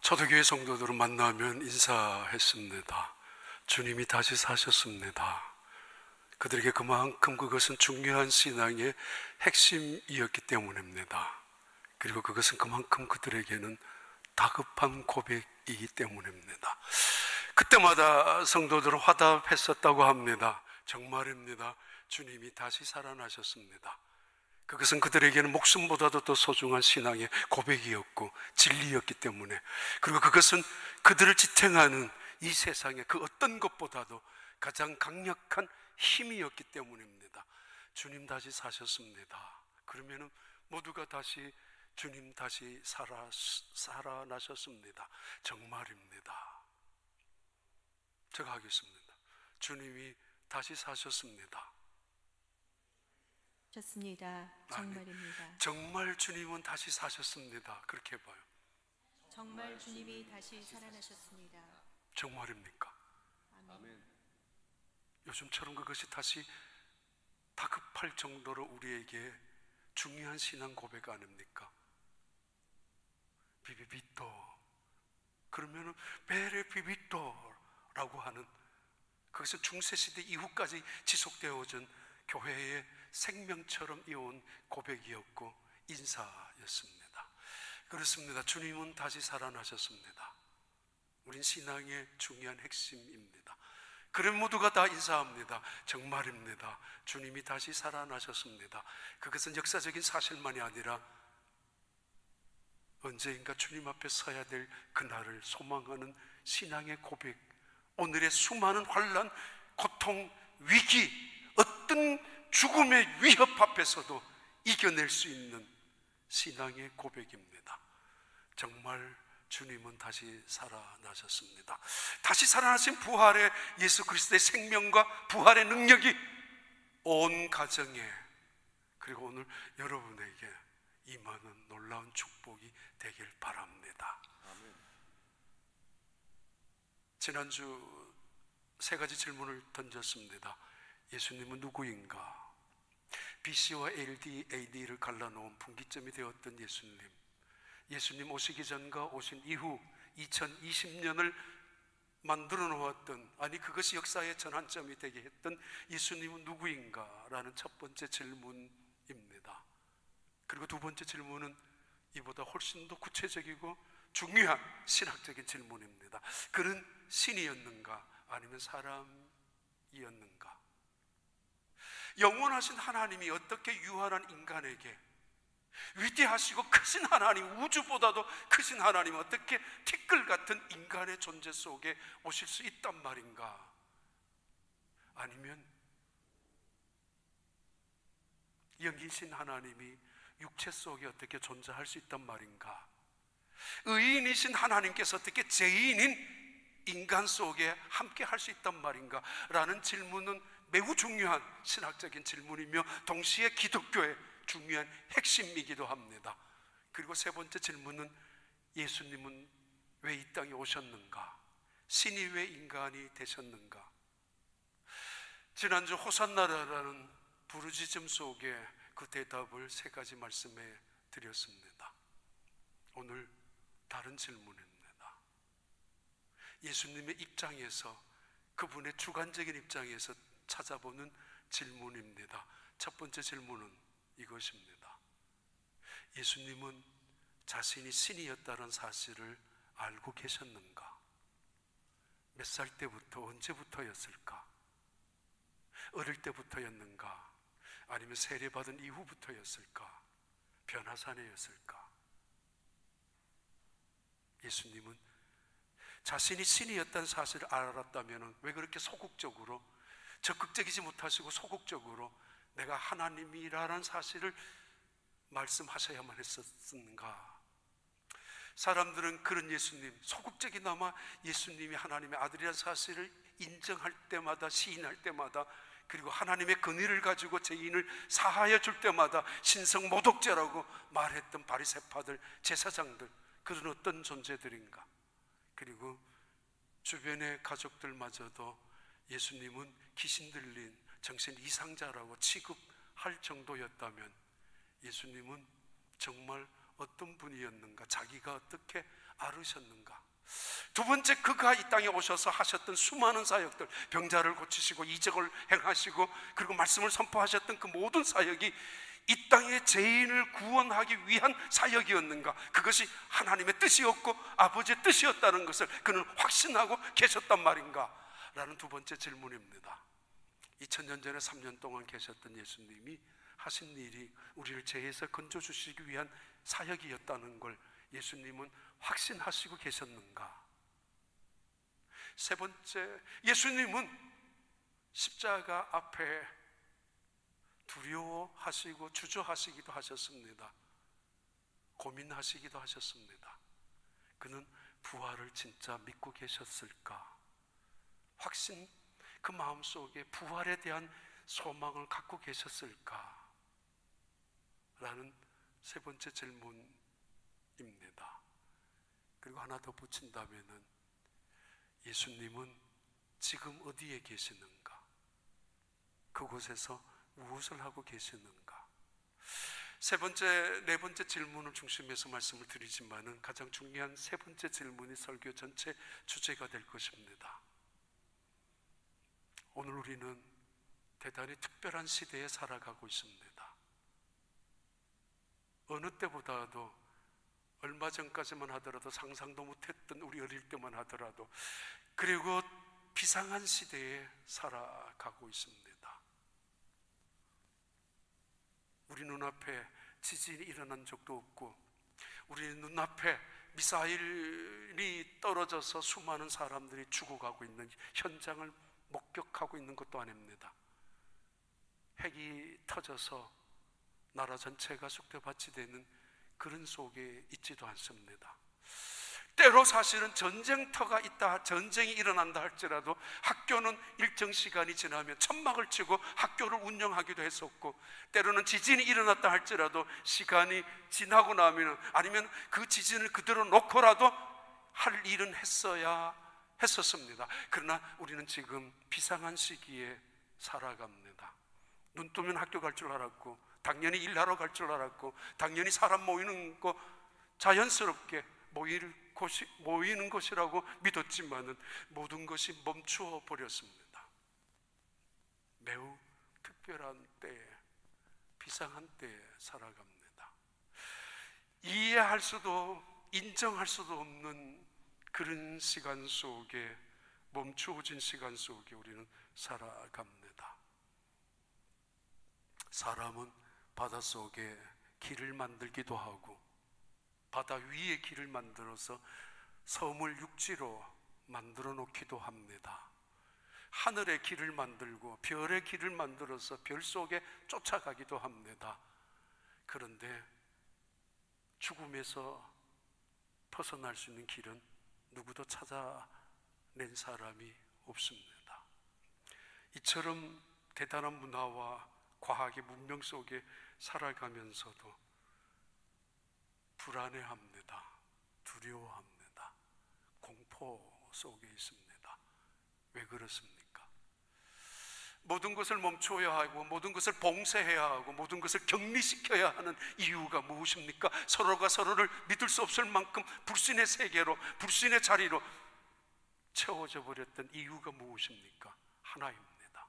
초대교회 성도들을 만나면 인사했습니다. 주님이 다시 사셨습니다. 그들에게 그만큼 그것은 중요한 신앙의 핵심이었기 때문입니다. 그리고 그것은 그만큼 그들에게는 다급한 고백이기 때문입니다. 그때마다 성도들은 화답했었다고 합니다. 정말입니다. 주님이 다시 살아나셨습니다. 그것은 그들에게는 목숨보다도 더 소중한 신앙의 고백이었고 진리였기 때문에, 그리고 그것은 그들을 지탱하는 이 세상의 그 어떤 것보다도 가장 강력한 힘이었기 때문입니다. 주님 다시 사셨습니다. 그러면 모두가 다시 주님 다시 살아나셨습니다. 정말입니다. 제가 하겠습니다. 주님이 다시 사셨습니다. 좋습니다. 정말입니다. 아니, 정말 주님은 다시 사셨습니다. 그렇게 해봐요. 정말 주님이 다시 살아나셨습니다. 정말입니까? 아멘. 요즘처럼 그것이 다시 다급할 정도로 우리에게 중요한 신앙 고백 아닙니까? 비비비토, 그러면은 베레 비비토라고 하는, 그것은 중세시대 이후까지 지속되어진 교회의 생명처럼 이어온 고백이었고 인사였습니다. 그렇습니다. 주님은 다시 살아나셨습니다. 우린 신앙의 중요한 핵심입니다. 그럼 모두가 다 인사합니다. 정말입니다. 주님이 다시 살아나셨습니다. 그것은 역사적인 사실만이 아니라 언제인가 주님 앞에 서야 될 그날을 소망하는 신앙의 고백, 오늘의 수많은 환난, 고통, 위기, 어떤 죽음의 위협 앞에서도 이겨낼 수 있는 신앙의 고백입니다. 정말 주님은 다시 살아나셨습니다. 다시 살아나신 부활의 예수 그리스도의 생명과 부활의 능력이 온 가정에, 그리고 오늘 여러분에게 임하는 놀라운 축복이 되길 바랍니다. 아멘. 지난주 세 가지 질문을 던졌습니다. 예수님은 누구인가? BC와 AD를 갈라놓은 분기점이 되었던 예수님, 예수님 오시기 전과 오신 이후 2020년을 만들어 놓았던, 아니 그것이 역사의 전환점이 되게 했던 예수님은 누구인가? 라는 첫 번째 질문입니다. 그리고 두 번째 질문은 이보다 훨씬 더 구체적이고 중요한 신학적인 질문입니다. 그는 신이었는가? 아니면 사람이었는가? 영원하신 하나님이 어떻게 유한한 인간에게, 위대하시고 크신 하나님, 우주보다도 크신 하나님 어떻게 티끌 같은 인간의 존재 속에 오실 수 있단 말인가? 아니면 영이신 하나님이 육체 속에 어떻게 존재할 수 있단 말인가? 의인이신 하나님께서 어떻게 죄인인 인간 속에 함께 할 수 있단 말인가? 라는 질문은 매우 중요한 신학적인 질문이며 동시에 기독교의 중요한 핵심이기도 합니다. 그리고 세 번째 질문은 예수님은 왜 이 땅에 오셨는가? 신이 왜 인간이 되셨는가? 지난주 호산나라라는 부르짖음 속에 그 대답을 세 가지 말씀해 드렸습니다. 오늘 다른 질문입니다. 예수님의 입장에서, 그분의 주관적인 입장에서 찾아보는 질문입니다. 첫 번째 질문은 이것입니다. 예수님은 자신이 신이었다는 사실을 알고 계셨는가? 몇 살 때부터, 언제부터였을까? 어릴 때부터였는가? 아니면 세례받은 이후부터였을까? 변화산에였을까? 예수님은 자신이 신이었다는 사실을 알았다면 왜 그렇게 소극적으로, 적극적이지 못하시고 소극적으로 내가 하나님이라는 사실을 말씀하셔야만 했었는가? 사람들은 그런 예수님, 소극적이나마 예수님이 하나님의 아들이라는 사실을 인정할 때마다, 시인할 때마다, 그리고 하나님의 권위를 가지고 죄인을 사하여 줄 때마다 신성 모독죄라고 말했던 바리새파들, 제사장들, 그런 어떤 존재들인가? 그리고 주변의 가족들마저도 예수님은 귀신 들린 정신 이상자라고 취급할 정도였다면 예수님은 정말 어떤 분이었는가, 자기가 어떻게 앓으셨는가. 두 번째, 그가 이 땅에 오셔서 하셨던 수많은 사역들, 병자를 고치시고 이적을 행하시고 그리고 말씀을 선포하셨던 그 모든 사역이 이 땅의 죄인을 구원하기 위한 사역이었는가, 그것이 하나님의 뜻이었고 아버지의 뜻이었다는 것을 그는 확신하고 계셨단 말인가 라는 두 번째 질문입니다. 2000년 전에 3년 동안 계셨던 예수님이 하신 일이 우리를 죄에서 건져주시기 위한 사역이었다는 걸 예수님은 확신하시고 계셨는가. 세 번째, 예수님은 십자가 앞에 두려워하시고 주저하시기도 하셨습니다. 고민하시기도 하셨습니다. 그는 부활을 진짜 믿고 계셨을까? 확신, 그 마음속에 부활에 대한 소망을 갖고 계셨을까? 라는 세 번째 질문입니다. 그리고 하나 더 붙인다면은, 예수님은 지금 어디에 계시는가? 그곳에서 무엇을 하고 계시는가? 세 번째, 네 번째 질문을 중심해서 말씀을 드리지만은 가장 중요한 세 번째 질문이 설교 전체 주제가 될 것입니다. 오늘 우리는 대단히 특별한 시대에 살아가고 있습니다. 어느 때보다도, 얼마 전까지만 하더라도 상상도 못했던 우리 어릴 때만 하더라도, 그리고 비상한 시대에 살아가고 있습니다. 우리 눈앞에 지진이 일어난 적도 없고, 우리 눈앞에 미사일이 떨어져서 수많은 사람들이 죽어가고 있는 현장을 목격하고 있는 것도 아닙니다. 핵이 터져서 나라 전체가 쑥대밭이 되는 그런 속에 있지도 않습니다. 때로 사실은 전쟁터가 있다, 전쟁이 일어난다 할지라도 학교는 일정 시간이 지나면 천막을 치고 학교를 운영하기도 했었고, 때로는 지진이 일어났다 할지라도 시간이 지나고 나면, 아니면 그 지진을 그대로 놓고라도 할 일은 했어야 했었습니다. 그러나 우리는 지금 비상한 시기에 살아갑니다. 눈 뜨면 학교 갈 줄 알았고, 당연히 일하러 갈 줄 알았고, 당연히 사람 모이는 거 자연스럽게 모이는 것이라고 믿었지만은 모든 것이 멈추어 버렸습니다. 매우 특별한 때에, 비상한 때에 살아갑니다. 이해할 수도 인정할 수도 없는 그런 시간 속에, 멈추어진 시간 속에 우리는 살아갑니다. 사람은 바닷속에 길을 만들기도 하고, 바다 위에 길을 만들어서 섬을 육지로 만들어 놓기도 합니다. 하늘에 길을 만들고 별의 길을 만들어서 별 속에 쫓아가기도 합니다. 그런데 죽음에서 벗어날 수 있는 길은 누구도 찾아낸 사람이 없습니다. 이처럼 대단한 문화와 과학의 문명 속에 살아가면서도 불안해합니다. 두려워합니다. 공포 속에 있습니다. 왜 그렇습니까? 모든 것을 멈춰야 하고, 모든 것을 봉쇄해야 하고, 모든 것을 격리시켜야 하는 이유가 무엇입니까? 서로가 서로를 믿을 수 없을 만큼 불신의 세계로, 불신의 자리로 채워져 버렸던 이유가 무엇입니까? 하나입니다.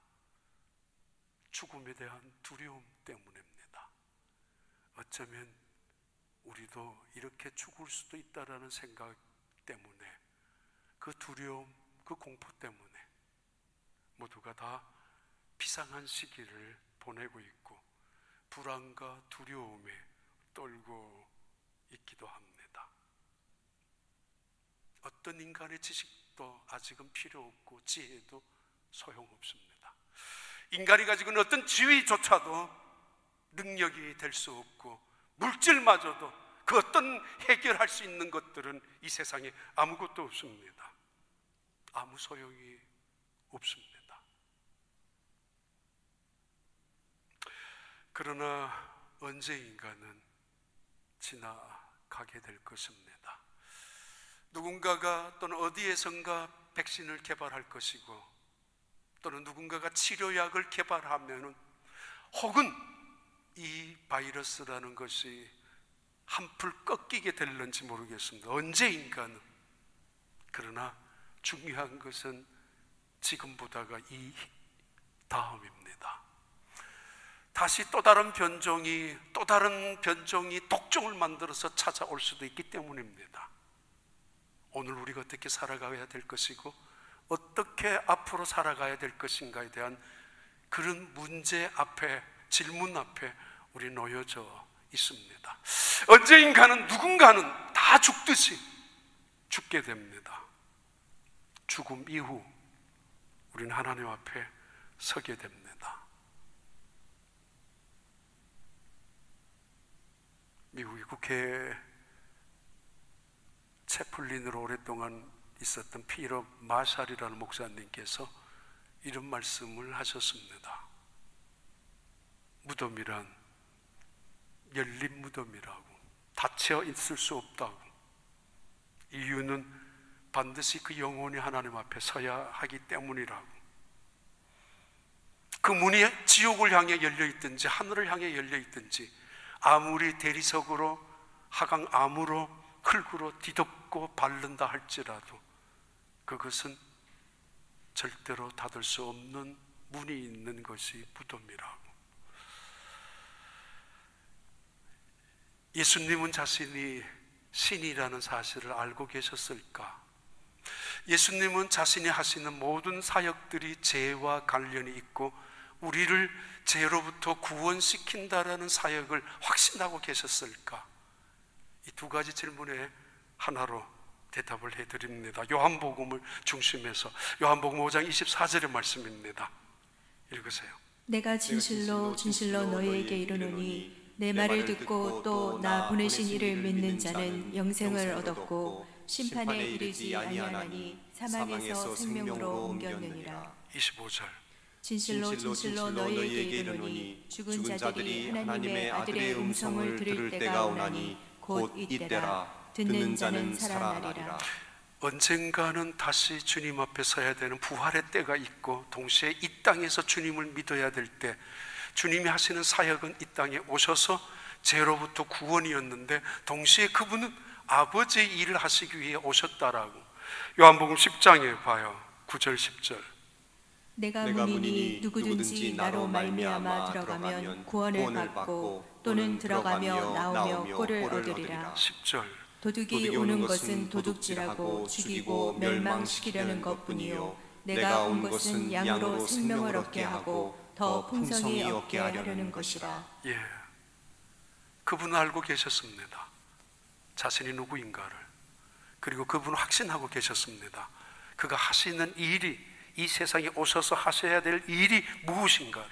죽음에 대한 두려움 때문입니다. 어쩌면 우리도 이렇게 죽을 수도 있다라는 생각 때문에, 그 두려움, 그 공포 때문에 모두가 다 비상한 시기를 보내고 있고, 불안과 두려움에 떨고 있기도 합니다. 어떤 인간의 지식도 아직은 필요 없고, 지혜도 소용없습니다. 인간이 가지고 있는 어떤 지위조차도 능력이 될 수 없고, 물질마저도 그 어떤 해결할 수 있는 것들은 이 세상에 아무것도 없습니다. 아무 소용이 없습니다. 그러나 언제 인간은 지나가게 될 것입니다. 누군가가 또는 어디에선가 백신을 개발할 것이고, 또는 누군가가 치료약을 개발하면은, 혹은 이 바이러스라는 것이 한풀 꺾이게 될는지 모르겠습니다. 언제인가는. 그러나 중요한 것은 지금보다가 이 다음입니다. 다시 또 다른 변종이 독종을 만들어서 찾아올 수도 있기 때문입니다. 오늘 우리가 어떻게 살아가야 될 것이고 어떻게 앞으로 살아가야 될 것인가에 대한 그런 문제 앞에, 질문 앞에 우리 놓여져 있습니다. 언제인가는 누군가는 다 죽듯이 죽게 됩니다. 죽음 이후 우리는 하나님 앞에 서게 됩니다. 미국의 국회 채플린으로 오랫동안 있었던 피터 마샬이라는 목사님께서 이런 말씀을 하셨습니다. 무덤이란 열린 무덤이라고, 닫혀 있을 수 없다고. 이유는 반드시 그 영혼이 하나님 앞에 서야 하기 때문이라고. 그 문이 지옥을 향해 열려 있든지 하늘을 향해 열려 있든지, 아무리 대리석으로 하강 암으로 흙으로 뒤덮고 바른다 할지라도 그것은 절대로 닫을 수 없는 문이 있는 것이 무덤이라고. 예수님은 자신이 신이라는 사실을 알고 계셨을까? 예수님은 자신이 하시는 모든 사역들이 죄와 관련이 있고 우리를 죄로부터 구원시킨다라는 사역을 확신하고 계셨을까? 이 두 가지 질문에 하나로 대답을 해드립니다. 요한복음을 중심해서 요한복음 5장 24절의 말씀입니다. 읽으세요. 내가 진실로 진실로 너희에게 이르노니 내 말을 듣고 또 나 보내신 이를 믿는 자는 영생을 얻었고 심판에 이르지 아니하나니 사망에서 생명으로 옮겼느니라. 25절. 진실로 진실로 너희에게 이르노니 죽은 자들이 하나님의 아들의 음성을 들을 때가 오나니 곧 이때라. 듣는 자는 살아나리라. 언젠가는 다시 주님 앞에 서야 되는 부활의 때가 있고 동시에 이 땅에서 주님을 믿어야 될 때, 주님이 하시는 사역은 이 땅에 오셔서 죄로부터 구원이었는데 동시에 그분은 아버지의 일을 하시기 위해 오셨다라고. 요한복음 10장에 봐요. 9절 10절. 내가 문이니 누구든지 나로 말미암아 들어가면 구원을 받고 또는 들어가며 나오며 꼴을 얻으리라. 10절. 도둑이 오는 것은 도둑질하고 죽이고 멸망시키려는 것뿐이요 내가 온 것은 양으로 생명을 얻게 하고 더 풍성히 얻게 하려는 것이라. 예, 그분은 알고 계셨습니다. 자신이 누구인가를. 그리고 그분은 확신하고 계셨습니다. 그가 하시는 일이, 이 세상에 오셔서 하셔야 될 일이 무엇인가를.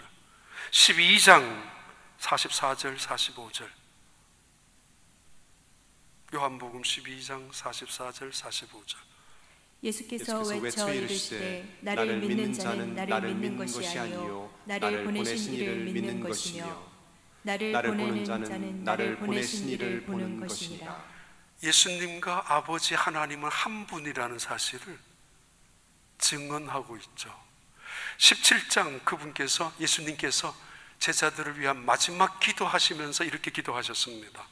12장 44절 45절. 요한복음 12장 44절 45절. 예수께서 외쳐 이르시되 나를 믿는 자는 나를 믿는 것이 아니요 나를 보내신 이를 믿는 것이며 나를 보내는 자는 나를 보내신 이를 보는 것이니라. 예수님과 아버지 하나님은 한 분이라는 사실을 증언하고 있죠. 17장 그분께서, 예수님께서 제자들을 위한 마지막 기도하시면서 이렇게 기도하셨습니다.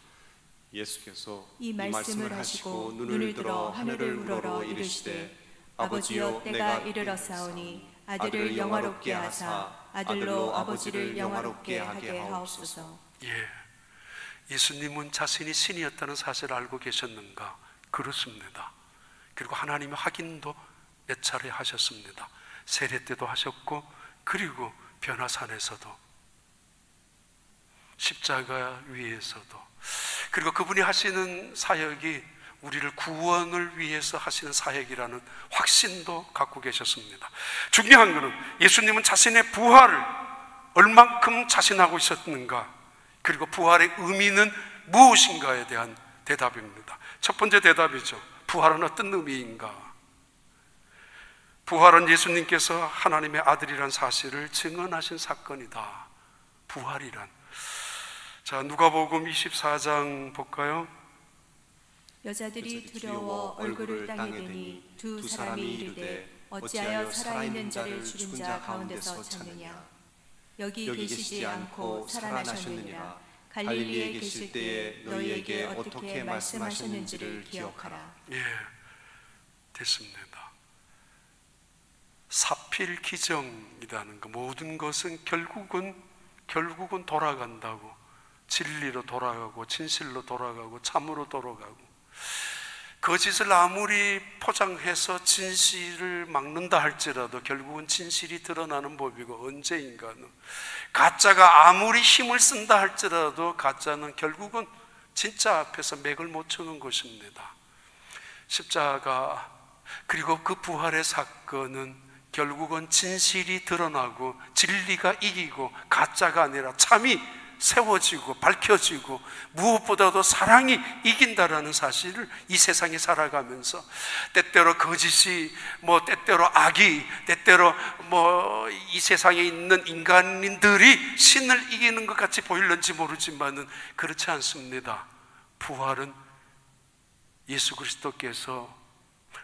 예수께서 이 말씀을 하시고 눈을 들어 하늘을 우러러 이르시되 아버지여 때가 이르렀사오니 아들을 영화롭게 하사 아들로 아버지를 영화롭게 하게 하옵소서. 예, 예수님은 자신이 신이었다는 사실을 알고 계셨는가? 그렇습니다. 그리고 하나님의 확인도 몇 차례 하셨습니다. 세례 때도 하셨고 그리고 변화산에서도 십자가 위에서도. 그리고 그분이 하시는 사역이 우리를 구원을 위해서 하시는 사역이라는 확신도 갖고 계셨습니다. 중요한 것은 예수님은 자신의 부활을 얼만큼 자신하고 있었는가, 그리고 부활의 의미는 무엇인가에 대한 대답입니다. 첫 번째 대답이죠. 부활은 어떤 의미인가? 부활은 예수님께서 하나님의 아들이란 사실을 증언하신 사건이다. 부활이란. 자, 누가복음 24장 볼까요? 여자들이 두려워 얼굴을 땅에 대니 두 사람이 이르되 어찌하여 살아있는 자를 죽은 자 가운데서 찾느냐? 여기 계시지 않고 살아나셨느니라. 갈릴리에 계실 때에 너희에게 어떻게 말씀하셨는지를 기억하라. 예, 됐습니다. 사필기정이라는 거, 모든 것은 결국은 돌아간다고. 진리로 돌아가고 진실로 돌아가고 참으로 돌아가고, 거짓을 아무리 포장해서 진실을 막는다 할지라도 결국은 진실이 드러나는 법이고, 언제인가는 가짜가 아무리 힘을 쓴다 할지라도 가짜는 결국은 진짜 앞에서 맥을 못 추는 것입니다. 십자가 그리고 그 부활의 사건은 결국은 진실이 드러나고 진리가 이기고 가짜가 아니라 참이 세워지고 밝혀지고 무엇보다도 사랑이 이긴다라는 사실을 이 세상에 살아가면서, 때때로 거짓이 때때로 악이, 때때로 이 세상에 있는 인간들이 신을 이기는 것 같이 보일는지 모르지만은 그렇지 않습니다. 부활은 예수 그리스도께서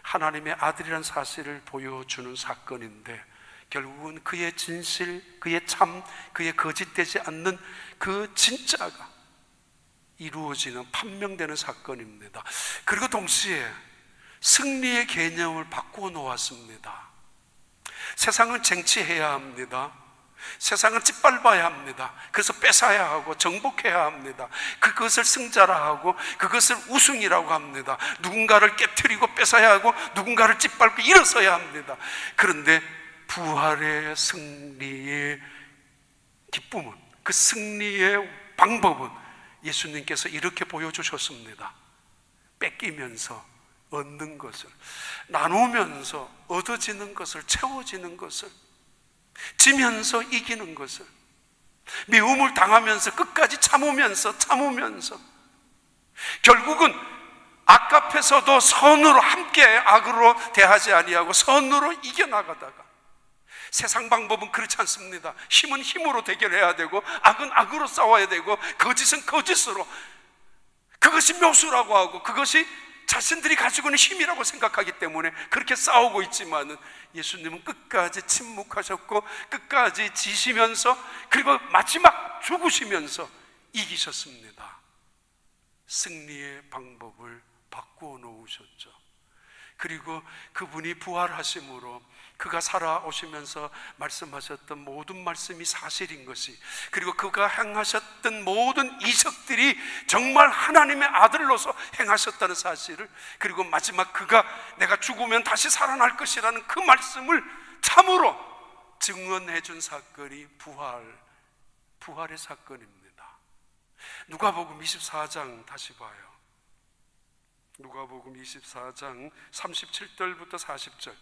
하나님의 아들이라는 사실을 보여주는 사건인데, 결국은 그의 진실, 그의 참, 그의 거짓되지 않는 그 진짜가 이루어지는, 판명되는 사건입니다. 그리고 동시에 승리의 개념을 바꾸어 놓았습니다. 세상은 쟁취해야 합니다. 세상은 짓밟아야 합니다. 그래서 뺏어야 하고 정복해야 합니다. 그것을 승자라 하고 그것을 우승이라고 합니다. 누군가를 깨트리고 뺏어야 하고 누군가를 짓밟고 일어서야 합니다. 그런데 부활의 승리의 기쁨은, 그 승리의 방법은 예수님께서 이렇게 보여주셨습니다. 뺏기면서 얻는 것을, 나누면서 얻어지는 것을, 채워지는 것을, 지면서 이기는 것을, 미움을 당하면서 끝까지 참으면서 결국은 악 앞에서도 선으로, 함께 악으로 대하지 아니하고 선으로 이겨나가다가, 세상 방법은 그렇지 않습니다. 힘은 힘으로 대결해야 되고 악은 악으로 싸워야 되고 거짓은 거짓으로, 그것이 묘수라고 하고 그것이 자신들이 가지고 있는 힘이라고 생각하기 때문에 그렇게 싸우고 있지만은, 예수님은 끝까지 침묵하셨고 끝까지 지시면서, 그리고 마지막 죽으시면서 이기셨습니다. 승리의 방법을 바꾸어 놓으셨죠. 그리고 그분이 부활하심으로 그가 살아오시면서 말씀하셨던 모든 말씀이 사실인 것이, 그리고 그가 행하셨던 모든 이적들이 정말 하나님의 아들로서 행하셨다는 사실을, 그리고 마지막 그가 내가 죽으면 다시 살아날 것이라는 그 말씀을 참으로 증언해 준 사건이 부활의 사건입니다. 누가복음 24장 다시 봐요. 누가복음 24장 37절부터 40절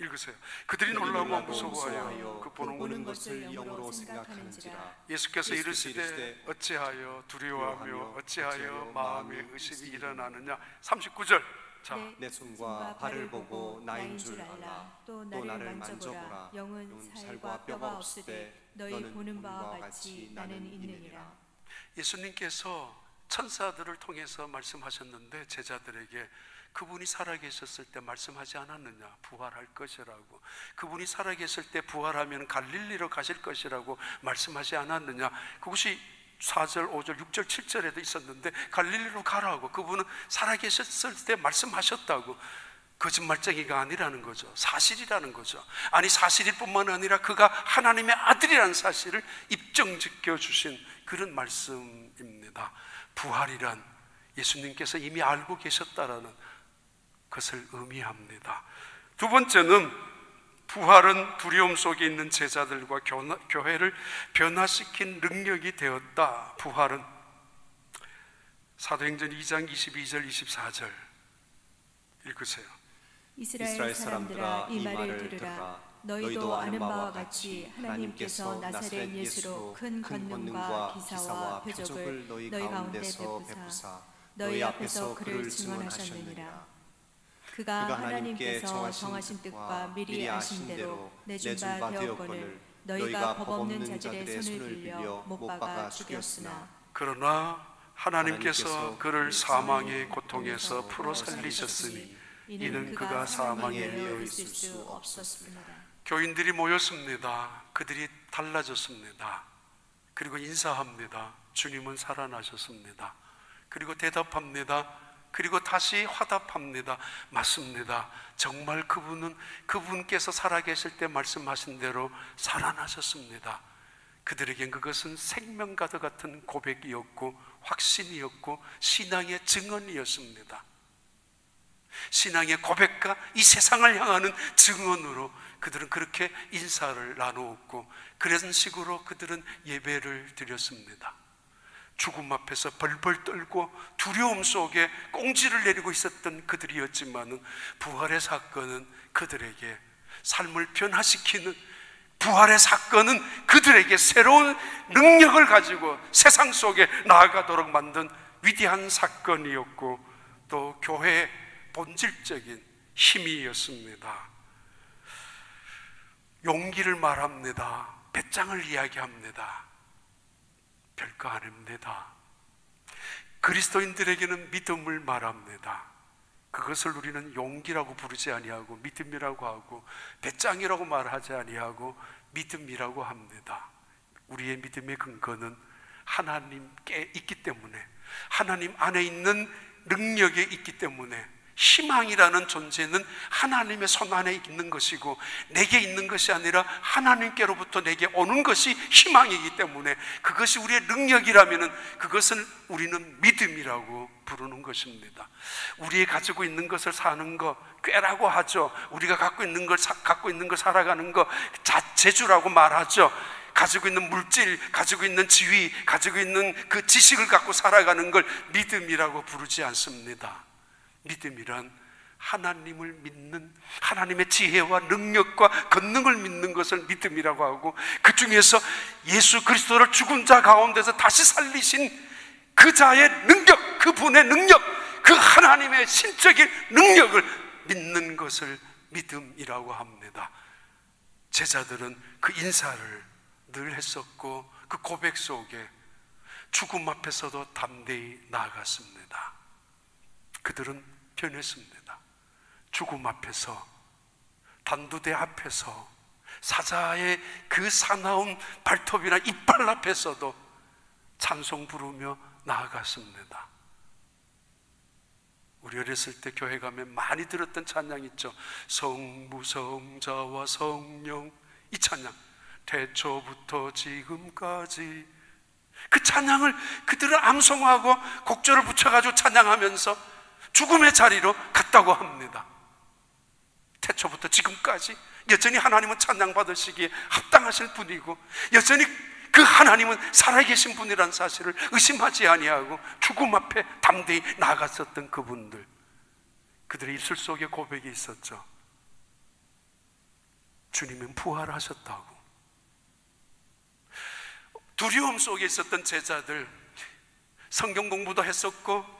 읽으세요. 그들이 놀라고 무서워하여 그 보는 것을 영으로 생각하는지라. 예수께서 이르시되 어찌하여 두려워하며 어찌하여 마음에 의심이 일어나느냐. 39절. 자, 내 손과 발을 보고 나인 줄 알라. 또 나를 만져보라. 영은 살과 뼈가 없을 때 너희 보는 바와 같이 나는 있느니라. 예수님께서 천사들을 통해서 말씀하셨는데 제자들에게 그분이 살아계셨을 때 말씀하지 않았느냐? 부활할 것이라고. 그분이 살아계실 때 부활하면 갈릴리로 가실 것이라고 말씀하지 않았느냐? 그것이 4절, 5절, 6절, 7절에도 있었는데 갈릴리로 가라고 그분은 살아계셨을 때 말씀하셨다고. 거짓말쟁이가 아니라는 거죠. 사실이라는 거죠. 아니, 사실일 뿐만 아니라 그가 하나님의 아들이라는 사실을 입증지켜 주신 그런 말씀입니다. 부활이란 예수님께서 이미 알고 계셨다라는 것을 의미합니다. 두 번째는, 부활은 두려움 속에 있는 제자들과 교회를 변화시킨 능력이 되었다. 부활은 사도행전 2장 22절 24절 읽으세요. 이스라엘 사람들아, 이 말을 들으라. 너희도 아는 바와 같이 하나님께서 나사렛 예수로 큰 권능과 기사와 표적을 너희 가운데 베푸사 너희 앞에서 그를 증언하셨느니라. 그가 하나님께서 정하신 뜻과 미리 아신 대로 내준 바 되었거늘 너희가 법 없는 자들의 손을 빌려 못 박아 죽였으나, 그러나 하나님께서 그를 사망의 고통에서 풀어 살리셨으니 이는 그가 사망에 매여 있을 수 없었습니다. 교인들이 모였습니다. 그들이 달라졌습니다. 그리고 인사합니다. 주님은 살아나셨습니다. 그리고 대답합니다. 그리고 다시 화답합니다. 맞습니다. 정말 그분께서 살아계실 때 말씀하신 대로 살아나셨습니다. 그들에겐 그것은 생명과도 같은 고백이었고 확신이었고 신앙의 증언이었습니다. 신앙의 고백과 이 세상을 향하는 증언으로 그들은 그렇게 인사를 나누었고, 그런 식으로 그들은 예배를 드렸습니다. 죽음 앞에서 벌벌 떨고 두려움 속에 꽁지를 내리고 있었던 그들이었지만은, 부활의 사건은 그들에게 삶을 변화시키는, 부활의 사건은 그들에게 새로운 능력을 가지고 세상 속에 나아가도록 만든 위대한 사건이었고, 또 교회의 본질적인 힘이었습니다. 용기를 말합니다. 배짱을 이야기합니다. 별거 아닙니다. 그리스도인들에게는 믿음을 말합니다. 그것을 우리는 용기라고 부르지 아니하고 믿음이라고 하고, 배짱이라고 말하지 아니하고 믿음이라고 합니다. 우리의 믿음의 근거는 하나님께 있기 때문에, 하나님 안에 있는 능력에 있기 때문에, 희망이라는 존재는 하나님의 손 안에 있는 것이고 내게 있는 것이 아니라 하나님께로부터 내게 오는 것이 희망이기 때문에, 그것이 우리의 능력이라면 그것을 우리는 믿음이라고 부르는 것입니다. 우리의 가지고 있는 것을 사는 거 꾀라고 하죠. 우리가 갖고 있는 걸 살아가는 거 재주라고 말하죠. 가지고 있는 물질, 가지고 있는 지위, 가지고 있는 그 지식을 갖고 살아가는 걸 믿음이라고 부르지 않습니다. 믿음이란 하나님을 믿는, 하나님의 지혜와 능력과 권능을 믿는 것을 믿음이라고 하고, 그 중에서 예수 그리스도를 죽은 자 가운데서 다시 살리신 그 자의 능력, 그분의 능력, 그 하나님의 신적인 능력을 믿는 것을 믿음이라고 합니다. 제자들은 그 인사를 늘 했었고, 그 고백 속에 죽음 앞에서도 담대히 나아갔습니다. 그들은 변했습니다. 죽음 앞에서, 단두대 앞에서, 사자의 그 사나운 발톱이나 이빨 앞에서도 찬송 부르며 나아갔습니다. 우리 어렸을 때 교회 가면 많이 들었던 찬양 있죠. 성부 성자와 성령, 이 찬양, 태초부터 지금까지. 그 찬양을 그들은 암송하고 곡절을 붙여가지고 찬양하면서 죽음의 자리로 갔다고 합니다. 태초부터 지금까지 여전히 하나님은 찬양받으시기에 합당하실 분이고, 여전히 그 하나님은 살아계신 분이라는 사실을 의심하지 아니하고 죽음 앞에 담대히 나아갔었던 그분들, 그들의 입술 속에 고백이 있었죠. 주님은 부활하셨다고. 두려움 속에 있었던 제자들, 성경 공부도 했었고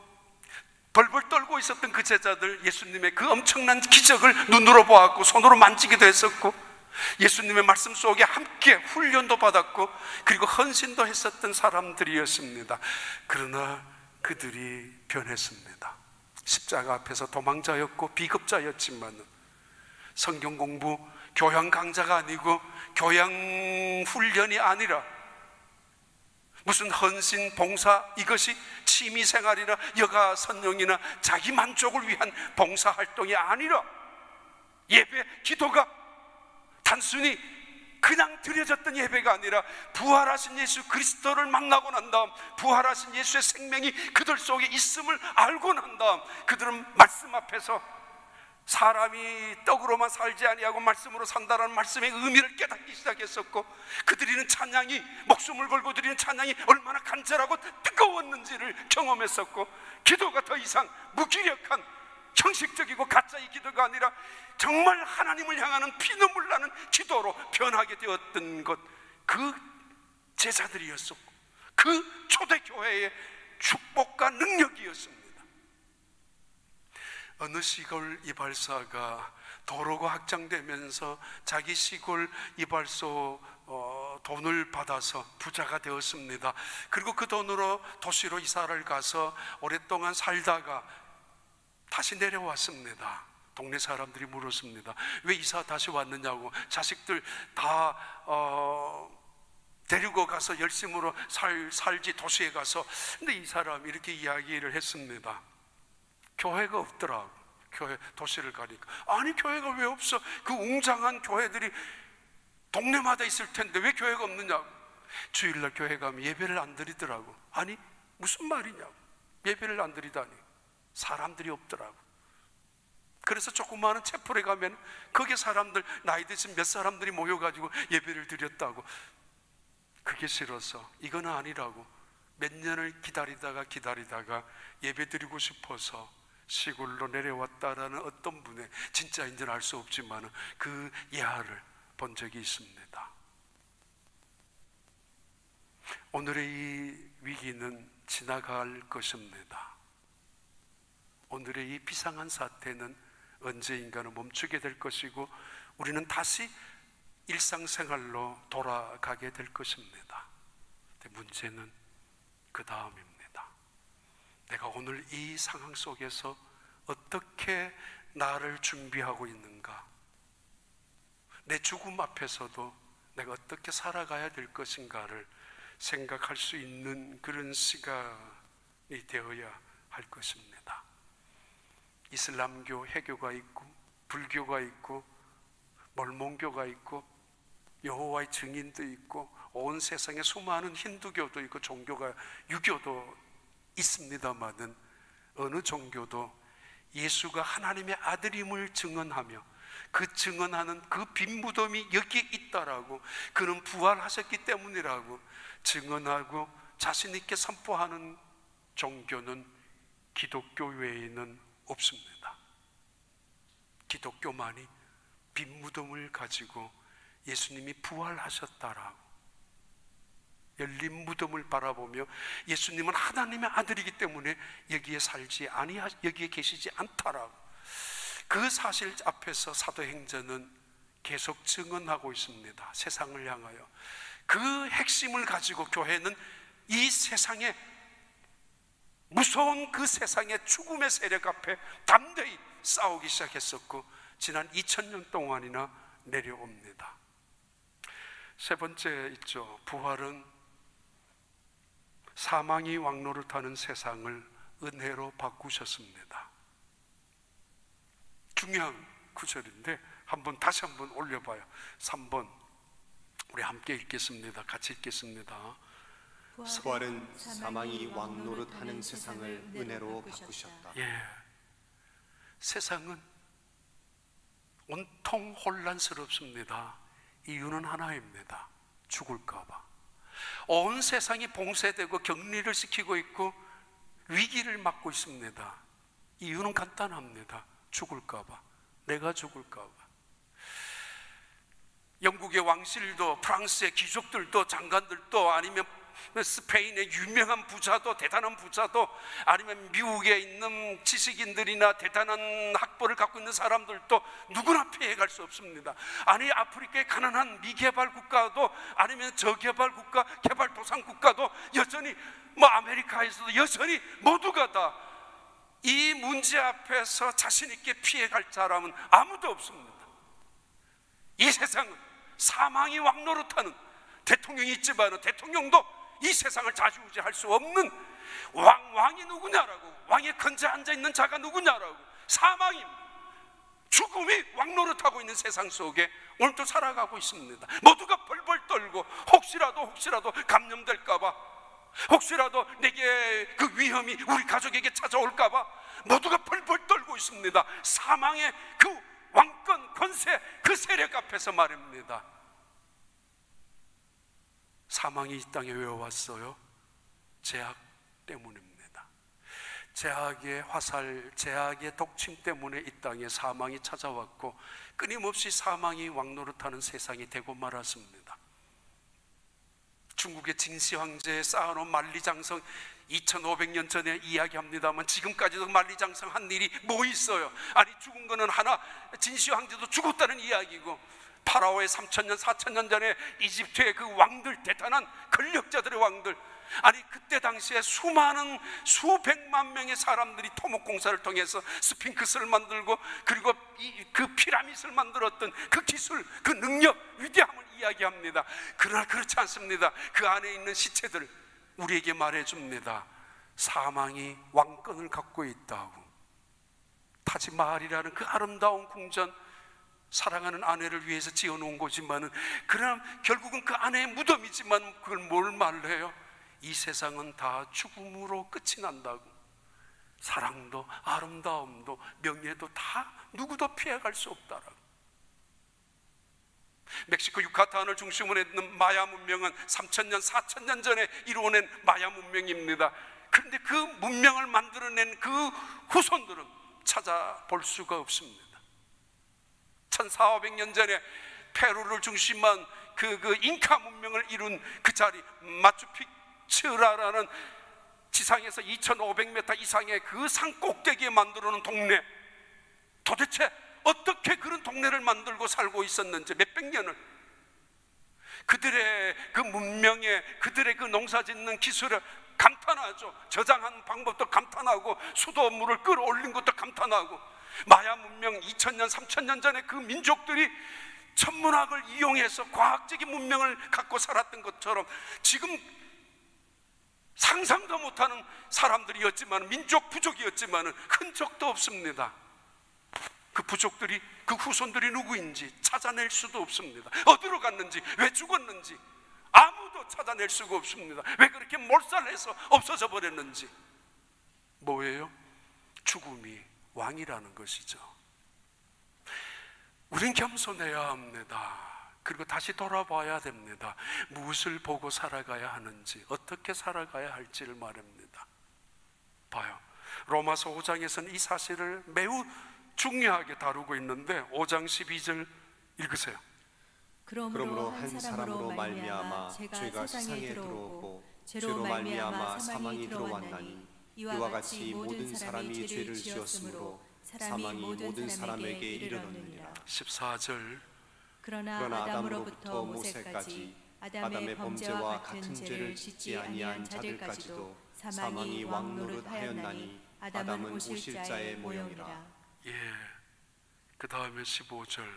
벌벌 떨고 있었던 그 제자들, 예수님의 그 엄청난 기적을 눈으로 보았고 손으로 만지기도 했었고, 예수님의 말씀 속에 함께 훈련도 받았고, 그리고 헌신도 했었던 사람들이었습니다. 그러나 그들이 변했습니다. 십자가 앞에서 도망자였고 비급자였지만, 성경 공부, 교양 강자가 아니고 교양 훈련이 아니라 무슨 헌신, 봉사, 이것이 취미생활이나 여가 선용이나 자기 만족을 위한 봉사활동이 아니라, 예배, 기도가 단순히 그냥 드려졌던 예배가 아니라 부활하신 예수 그리스도를 만나고 난 다음, 부활하신 예수의 생명이 그들 속에 있음을 알고 난 다음, 그들은 말씀 앞에서 사람이 떡으로만 살지 아니하고 말씀으로 산다라는 말씀의 의미를 깨닫기 시작했었고, 그들이는 찬양이, 목숨을 걸고 드리는 찬양이 얼마나 간절하고 뜨거웠는지를 경험했었고, 기도가 더 이상 무기력한 형식적이고 가짜의 기도가 아니라 정말 하나님을 향하는 피눈물 나는 기도로 변하게 되었던 것, 그 제자들이었었고 그 초대교회의 축복과 능력이었습니다. 어느 시골 이발사가 도로가 확장되면서 자기 시골 이발소 돈을 받아서 부자가 되었습니다. 그리고 그 돈으로 도시로 이사를 가서 오랫동안 살다가 다시 내려왔습니다. 동네 사람들이 물었습니다. 왜 이사 다시 왔느냐고. 자식들 다 데리고 가서 열심으로 살지, 도시에 가서. 근데 이 사람이 이렇게 이야기를 했습니다. 교회가 없더라고. 교회, 도시를 가니까. 아니, 교회가 왜 없어? 그 웅장한 교회들이 동네마다 있을 텐데 왜 교회가 없느냐고. 주일날 교회 가면 예배를 안 드리더라고. 아니, 무슨 말이냐고. 예배를 안 드리다니. 사람들이 없더라고. 그래서 조그마한 채플에 가면 거기에 사람들, 나이 드신 몇 사람들이 모여가지고 예배를 드렸다고. 그게 싫어서 이거는 아니라고. 몇 년을 기다리다가 예배 드리고 싶어서 시골로 내려왔다라는 어떤 분의, 진짜인지는 알 수 없지만 그 예화를 본 적이 있습니다. 오늘의 이 위기는 지나갈 것입니다. 오늘의 이 비상한 사태는 언제인가는 멈추게 될 것이고 우리는 다시 일상생활로 돌아가게 될 것입니다. 근데 문제는 그 다음입니다. 내가 오늘 이 상황 속에서 어떻게 나를 준비하고 있는가? 내 죽음 앞에서도 내가 어떻게 살아가야 될 것인가를 생각할 수 있는 그런 시간이 되어야 할 것입니다. 이슬람교, 해교가 있고 불교가 있고 몰몬교가 있고 여호와의 증인도 있고 온 세상에 수많은 힌두교도 있고 종교가, 유교도 있습니다마는 어느 종교도 예수가 하나님의 아들임을 증언하며 그 증언하는 그 빈 무덤이 여기에 있다라고, 그는 부활하셨기 때문이라고 증언하고 자신 있게 선포하는 종교는 기독교 외에는 없습니다. 기독교만이 빈 무덤을 가지고 예수님이 부활하셨다라고 열린 무덤을 바라보며 예수님은 하나님의 아들이기 때문에 여기에 계시지 않다라고 그 사실 앞에서 사도행전은 계속 증언하고 있습니다. 세상을 향하여. 그 핵심을 가지고 교회는 이 세상에, 무서운 그 세상의 죽음의 세력 앞에 담대히 싸우기 시작했었고 지난 2000년 동안이나 내려옵니다. 세 번째 있죠. 부활은 사망이 왕노릇하는 세상을 은혜로 바꾸셨습니다. 중요한 구절인데 다시 한번 올려봐요. 3번 우리 함께 읽겠습니다. 같이 읽겠습니다. 부활은 사망이 왕노릇하는 세상을 은혜로 바꾸셨다. 예, 세상은 온통 혼란스럽습니다. 이유는 하나입니다. 죽을까봐. 온 세상이 봉쇄되고 격리를 시키고 있고 위기를 맞고 있습니다. 이유는 간단합니다. 죽을까봐. 내가 죽을까봐. 영국의 왕실도, 프랑스의 귀족들도, 장관들도, 아니면 스페인의 유명한 부자도, 대단한 부자도, 아니면 미국에 있는 지식인들이나 대단한 학벌을 갖고 있는 사람들도 누구나 피해갈 수 없습니다. 아니, 아프리카의 가난한 미개발 국가도, 아니면 저개발 국가, 개발도상 국가도 여전히, 아메리카에서도 여전히 모두가 다 이 문제 앞에서 자신 있게 피해갈 사람은 아무도 없습니다. 이 세상은 사망이 왕노릇하는, 대통령이 있지만 대통령도 이 세상을 좌지우지할 수 없는 왕이 누구냐라고, 왕의 근처에 앉아있는 자가 누구냐라고, 사망입니다. 죽음이 왕노릇하고 있는 세상 속에 오늘도 살아가고 있습니다. 모두가 벌벌 떨고 혹시라도 감염될까봐, 혹시라도 내게 그 위험이 우리 가족에게 찾아올까봐 모두가 벌벌 떨고 있습니다. 사망의 그 왕권, 권세, 그 세력 앞에서 말입니다. 사망이 이 땅에 왜 왔어요? 죄악 때문입니다. 죄악의 화살, 죄악의 독침 때문에 이 땅에 사망이 찾아왔고 끊임없이 사망이 왕노릇하는 세상이 되고 말았습니다. 중국의 진시 황제에 쌓아놓은 만리장성 2500년 전에 이야기합니다만 지금까지도 만리장성한 일이 뭐 있어요? 아니, 죽은 거는 하나, 진시 황제도 죽었다는 이야기고, 파라오의 3000년 4000년 전에 이집트의 그 왕들, 대단한 권력자들의 왕들, 아니 그때 당시에 수많은 수백만 명의 사람들이 토목공사를 통해서 스핑크스를 만들고 그리고 그 피라밋을 만들었던 그 기술, 그 능력, 위대함을 이야기합니다. 그러나 그렇지 않습니다. 그 안에 있는 시체들 우리에게 말해줍니다. 사망이 왕권을 갖고 있다고. 타지마할이라는 그 아름다운 궁전, 사랑하는 아내를 위해서 지어놓은 곳이지만은 그러나 결국은 그 아내의 무덤이지만 그걸 뭘 말해요? 이 세상은 다 죽음으로 끝이 난다고. 사랑도 아름다움도 명예도 다 누구도 피해갈 수 없다라고. 멕시코 유카탄을 중심으로 했는 마야 문명은 3000년, 4000년 전에 이루어낸 마야 문명입니다. 그런데 그 문명을 만들어낸 그 후손들은 찾아볼 수가 없습니다. 1400년 전에 페루를 중심한 그 잉카 문명을 이룬 그 자리, 마추픽추라는 지상에서 2500m 이상의 그 산 꼭대기에 만들어 놓은 동네, 도대체 어떻게 그런 동네를 만들고 살고 있었는지 몇백 년을, 그들의 그 문명에, 그들의 그 농사짓는 기술에 감탄하죠. 저장한 방법도 감탄하고 수도물을 끌어올린 것도 감탄하고, 마야 문명 2000년, 3000년 전에 그 민족들이 천문학을 이용해서 과학적인 문명을 갖고 살았던 것처럼 지금 상상도 못하는 사람들이었지만, 민족 부족이었지만 흔적도 없습니다. 그 부족들이, 그 후손들이 누구인지 찾아낼 수도 없습니다. 어디로 갔는지, 왜 죽었는지 아무도 찾아낼 수가 없습니다. 왜 그렇게 몰살해서 없어져 버렸는지. 뭐예요? 죽음이 왕이라는 것이죠. 우린 겸손해야 합니다. 그리고 다시 돌아봐야 됩니다. 무엇을 보고 살아가야 하는지, 어떻게 살아가야 할지를 말합니다. 봐요. 로마서 5장에서는 이 사실을 매우 중요하게 다루고 있는데 5장 12절 읽으세요. 그러므로 한 사람으로 말미암아 죄가 세상에 들어오고 죄로 말미암아 사망이 들어왔나니 이와 같이 모든 사람이 죄를 지었으므로 사망이 모든 사람에게 이르렀느니라. 14절. 그러나 아담으로부터 모세까지 아담의 범죄와 같은 죄를 짓지 아니한 자들까지도 사망이 왕노릇하였나니 아담은 오실자의 모형이라. 예. 그 다음에 15절.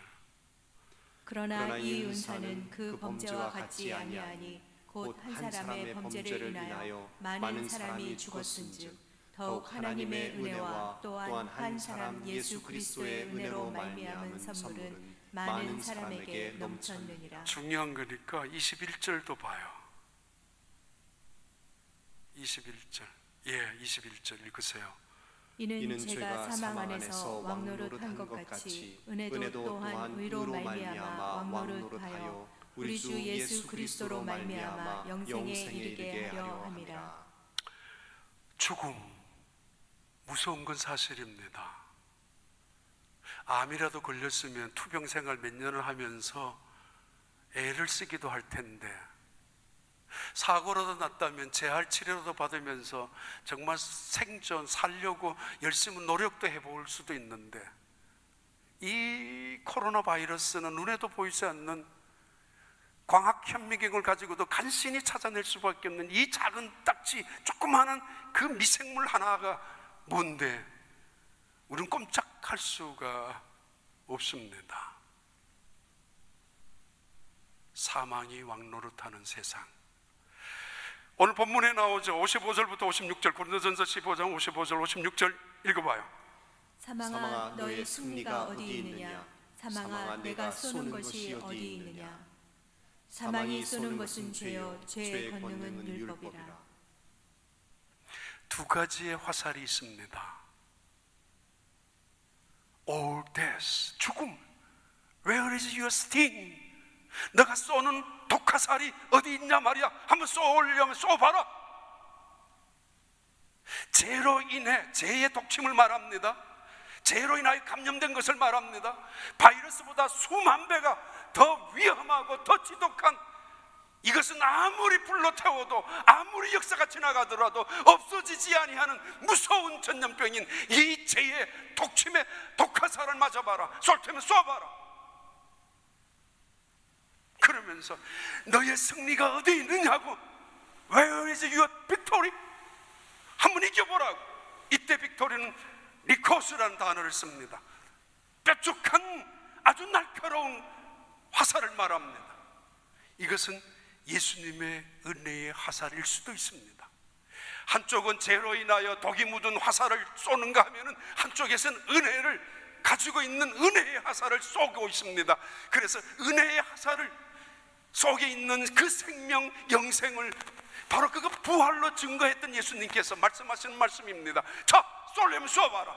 그러나 이 은사는 그 범죄와 같지 아니하니 곧 한 사람의 범죄를 인하여 많은 사람이 죽었은즉 더욱 하나님의 은혜와 또한 한 사람 예수 그리스도의 은혜로 말미암은 선물은 많은 사람에게 넘쳤느니라. 중요한 거니까 21절도 봐요. 21절. 예, 21절 읽으세요. 이는 죄가 사망 안에서 왕노릇한 것 같이 은혜도 또한 의로 말미암아 왕노릇하여 우리 주 예수 그리스도로 말미암아 영생에 이르게 하려 함이라. 죽음, 무서운 건 사실입니다. 암이라도 걸렸으면 투병 생활 몇 년을 하면서 애를 쓰기도 할 텐데, 사고라도 났다면 재활 치료라도 받으면서 정말 생존, 살려고 열심히 노력도 해볼 수도 있는데, 이 코로나 바이러스는 눈에도 보이지 않는 광학 현미경을 가지고도 간신히 찾아낼 수밖에 없는 이 작은 딱지, 조그마한 그 미생물 하나가 뭔데 우리는 꼼짝할 수가 없습니다. 사망이 왕노릇하는 세상. 오늘 본문에 나오죠. 55절부터 56절, 고린도전서 15장 55절 56절 읽어봐요. 사망아 너의 승리가 어디 있느냐? 사망아 내가 쏘는 것이 어디 있느냐? 사망이 쏘는 것은 죄요 죄의 권능은 율법이라. 두 가지의 화살이 있습니다. All death, 죽음. Where is your sting? 너가 쏘는 독화살이 어디 있냐 말이야. 한번 쏘려면 쏘봐라. 죄로 인해, 죄의 독침을 말합니다. 죄로 인하여 감염된 것을 말합니다. 바이러스보다 수만 배가 더 위험하고 더 지독한, 이것은 아무리 불로 태워도 아무리 역사가 지나가더라도 없어지지 아니하는 무서운 전염병인 이 죄의 독침에 독화살을 맞아봐라. 쏠 테면 쏘아봐라. 그러면서 너의 승리가 어디 있느냐고. Where is your victory? 한번 이겨보라고. 이때 빅토리는 리코스라는 단어를 씁니다. 뾰족한 아주 날카로운 화살을 말합니다. 이것은 예수님의 은혜의 화살일 수도 있습니다. 한쪽은 죄로 인하여 독이 묻은 화살을 쏘는가 하면은 한쪽에서는 은혜를 가지고 있는 은혜의 화살을 쏘고 있습니다. 그래서 은혜의 화살을 속에 있는 그 생명, 영생을 바로 그거 부활로 증거했던 예수님께서 말씀하시는 말씀입니다. 자, 쏠려면 쏘아봐라.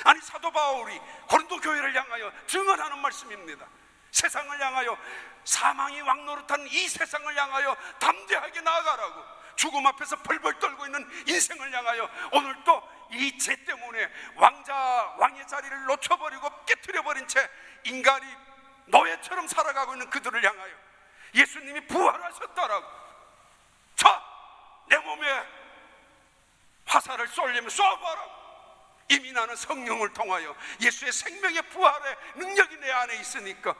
아니, 사도 바울이 고린도 교회를 향하여 증언하는 말씀입니다. 세상을 향하여, 사망이 왕노릇한 이 세상을 향하여 담대하게 나아가라고. 죽음 앞에서 벌벌 떨고 있는 인생을 향하여 오늘 또 이 죄 때문에 왕의 자리를 놓쳐버리고 깨트려버린 채 인간이 노예처럼 살아가고 있는 그들을 향하여 예수님이 부활하셨다라고. 자, 내 몸에 화살을 쏠려면 쏘아봐라. 이미 나는 성령을 통하여 예수의 생명의 부활의 능력이 내 안에 있으니까,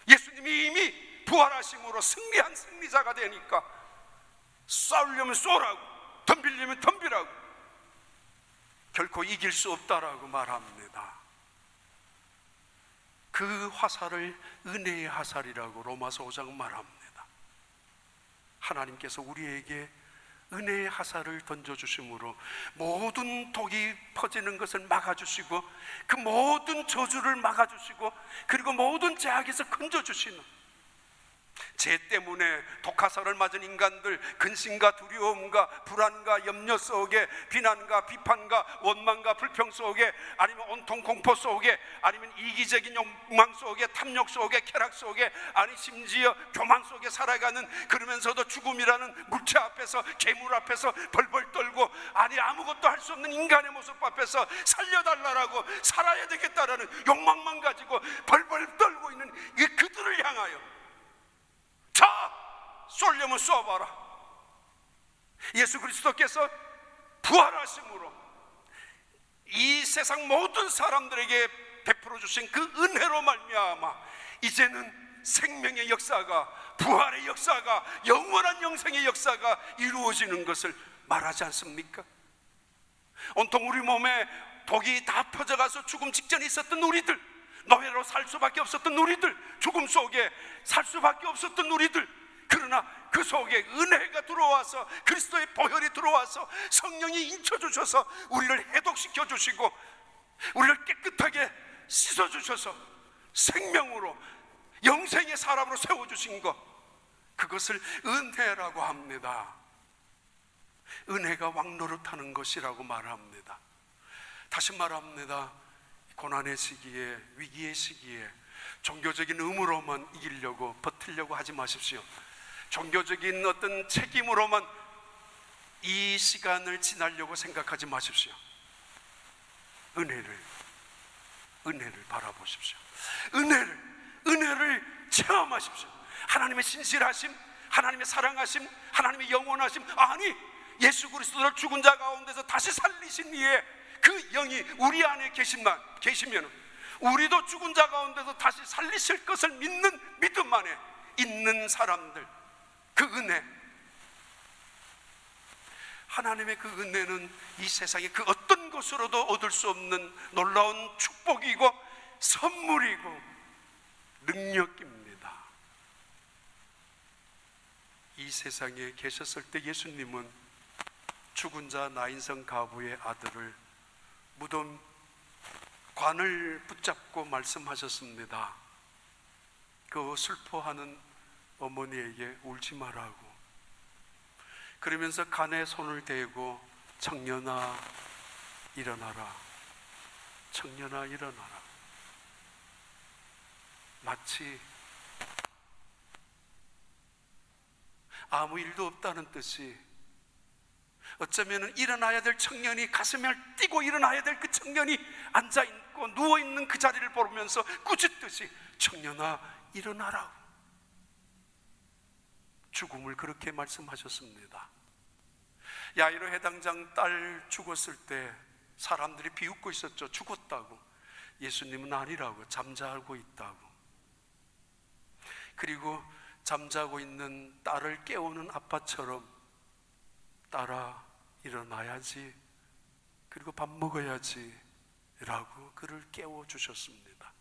예수님이 이미 부활하심으로 승리한 승리자가 되니까 싸우려면 쏘라고, 덤비려면 덤비라고. 결코 이길 수 없다라고 말합니다. 그 화살을 은혜의 화살이라고 로마서 5장 말합니다. 하나님께서 우리에게 은혜의 화살을 던져주심으로 모든 독이 퍼지는 것을 막아주시고, 그 모든 저주를 막아주시고, 그리고 모든 죄악에서 건져주시는, 죄 때문에 독화살을 맞은 인간들, 근심과 두려움과 불안과 염려 속에, 비난과 비판과 원망과 불평 속에, 아니면 온통 공포 속에, 아니면 이기적인 욕망 속에, 탐욕 속에, 쾌락 속에, 아니 심지어 교만 속에 살아가는, 그러면서도 죽음이라는 물체 앞에서, 괴물 앞에서 벌벌 떨고, 아니 아무것도 할 수 없는 인간의 모습 앞에서 살려달라고, 살아야 되겠다라는 욕망만 가지고 벌벌 떨고 있는 그들을 향하여 자, 쏠려면 쏘아봐라. 예수 그리스도께서 부활하심으로 이 세상 모든 사람들에게 베풀어 주신 그 은혜로 말미암아 이제는 생명의 역사가, 부활의 역사가, 영원한 영생의 역사가 이루어지는 것을 말하지 않습니까? 온통 우리 몸에 독이 다 퍼져가서 죽음 직전에 있었던 우리들, 노예로 살 수밖에 없었던 우리들, 죽음 속에 살 수밖에 없었던 우리들, 그러나 그 속에 은혜가 들어와서, 그리스도의 보혈이 들어와서 성령이 인쳐주셔서 우리를 해독시켜 주시고 우리를 깨끗하게 씻어주셔서 생명으로, 영생의 사람으로 세워주신 것, 그것을 은혜라고 합니다. 은혜가 왕노릇하는 것이라고 말합니다. 다시 말합니다. 고난의 시기에, 위기의 시기에 종교적인 의무로만 이기려고, 버티려고 하지 마십시오. 종교적인 어떤 책임으로만 이 시간을 지나려고 생각하지 마십시오. 은혜를 바라보십시오. 은혜를 체험하십시오. 하나님의 신실하심, 하나님의 사랑하심, 하나님의 영원하심, 아니 예수 그리스도를 죽은 자 가운데서 다시 살리신 이의 그 영이 우리 안에 계시면 우리도 죽은 자 가운데서 다시 살리실 것을 믿는 믿음 안에 있는 사람들, 그 은혜, 하나님의 그 은혜는 이 세상의 그 어떤 것으로도 얻을 수 없는 놀라운 축복이고 선물이고 능력입니다. 이 세상에 계셨을 때 예수님은 죽은 자 나인성 가부의 아들을 무덤 관을 붙잡고 말씀하셨습니다. 그 슬퍼하는 어머니에게 울지 말라고. 그러면서 간에 손을 대고 청년아 일어나라, 청년아 일어나라. 마치 아무 일도 없다는 뜻이, 어쩌면 일어나야 될 청년이, 가슴에 뛰고 일어나야 될 그 청년이 앉아있고 누워있는 그 자리를 보면서 꾸짖듯이 청년아 일어나라. 죽음을 그렇게 말씀하셨습니다. 야이로 해당장 딸 죽었을 때 사람들이 비웃고 있었죠. 죽었다고. 예수님은 아니라고, 잠자고 있다고. 그리고 잠자고 있는 딸을 깨우는 아빠처럼 딸아 일어나야지, 그리고 밥 먹어야지 라고 그를 깨워주셨습니다.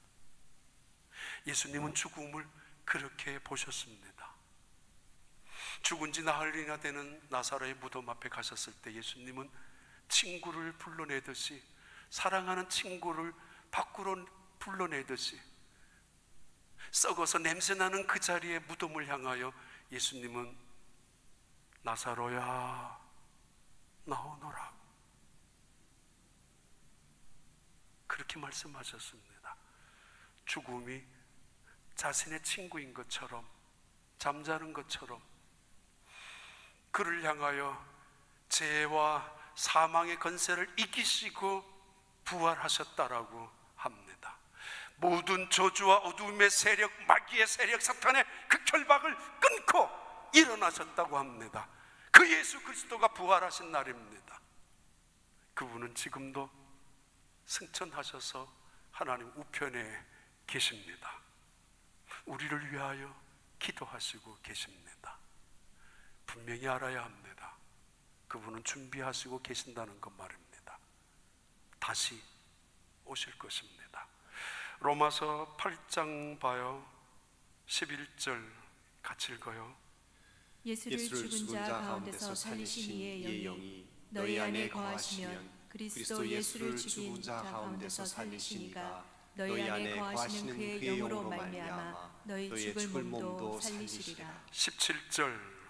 예수님은 죽음을 그렇게 보셨습니다. 죽은 지 나흘이나 되는 나사로의 무덤 앞에 가셨을 때 예수님은 친구를 불러내듯이, 사랑하는 친구를 밖으로 불러내듯이 썩어서 냄새나는 그 자리에 무덤을 향하여 예수님은 나사로야 나오너라 그렇게 말씀하셨습니다. 죽음이 자신의 친구인 것처럼, 잠자는 것처럼 그를 향하여 죄와 사망의 권세를 이기시고 부활하셨다라고 합니다. 모든 저주와 어둠의 세력, 마귀의 세력, 사탄의 그 결박을 끊고 일어나셨다고 합니다. 그 예수 그리스도가 부활하신 날입니다. 그분은 지금도 승천하셔서 하나님 우편에 계십니다. 우리를 위하여 기도하시고 계십니다. 분명히 알아야 합니다. 그분은 준비하시고 계신다는 것 말입니다. 다시 오실 것입니다. 로마서 8장 봐요. 11절 같이 읽어요. 예수를 죽은 자 가운데서 살리신 이의 영이 너희 안에 거하시면 그리스도 예수를 죽인 자 가운데서 살리신 이가 너희 안에 거하시는 그의 영으로 말미암아 너희 죽을 몸도 살리시리라. 17절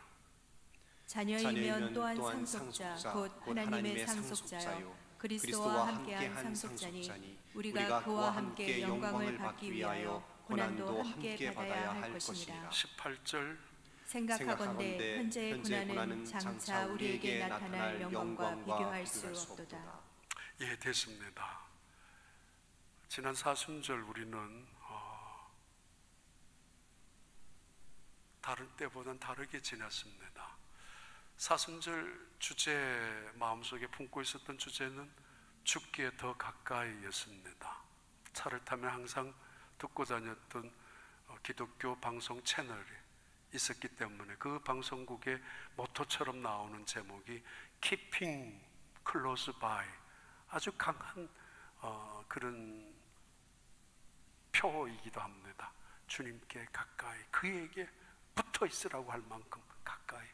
자녀이면 또한 상속자 곧 하나님의 상속자요 그리스도와 함께한 상속자니 우리가 그와 함께 영광을 받기 위하여 고난도 함께 받아야 할 것이니라. 18절 생각하건대 현재의 고난은 장차 우리에게 나타날 영광과 비교할 수 없도다. 예, 됐습니다. 지난 사순절 우리는 다른 때보다는 다르게 지냈습니다. 사순절 주제, 마음속에 품고 있었던 주제는 죽기에 더 가까이였습니다. 차를 타면 항상 듣고 다녔던 기독교 방송 채널이 있었기 때문에 그 방송국의 모토처럼 나오는 제목이 Keeping Close By, 아주 강한 그런 표이기도 합니다. 주님께 가까이, 그에게 붙어 있으라고 할 만큼 가까이.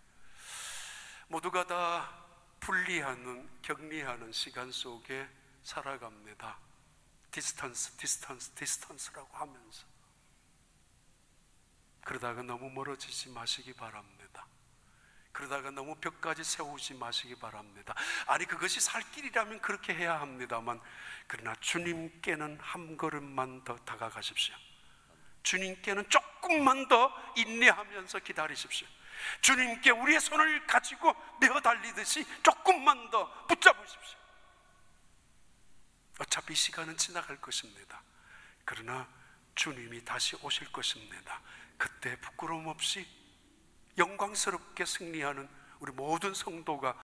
모두가 다 분리하는, 격리하는 시간 속에 살아갑니다. 디스턴스라고 하면서. 그러다가 너무 멀어지지 마시기 바랍니다. 그러다가 너무 벽까지 세우지 마시기 바랍니다. 아니, 그것이 살 길이라면 그렇게 해야 합니다만, 그러나 주님께는 한 걸음만 더 다가가십시오. 주님께는 조금만 더 인내하면서 기다리십시오. 주님께 우리의 손을 가지고 메어 달리듯이 조금만 더 붙잡으십시오. 어차피 시간은 지나갈 것입니다. 그러나 주님이 다시 오실 것입니다. 그때 부끄러움 없이 영광스럽게 승리하는 우리 모든 성도가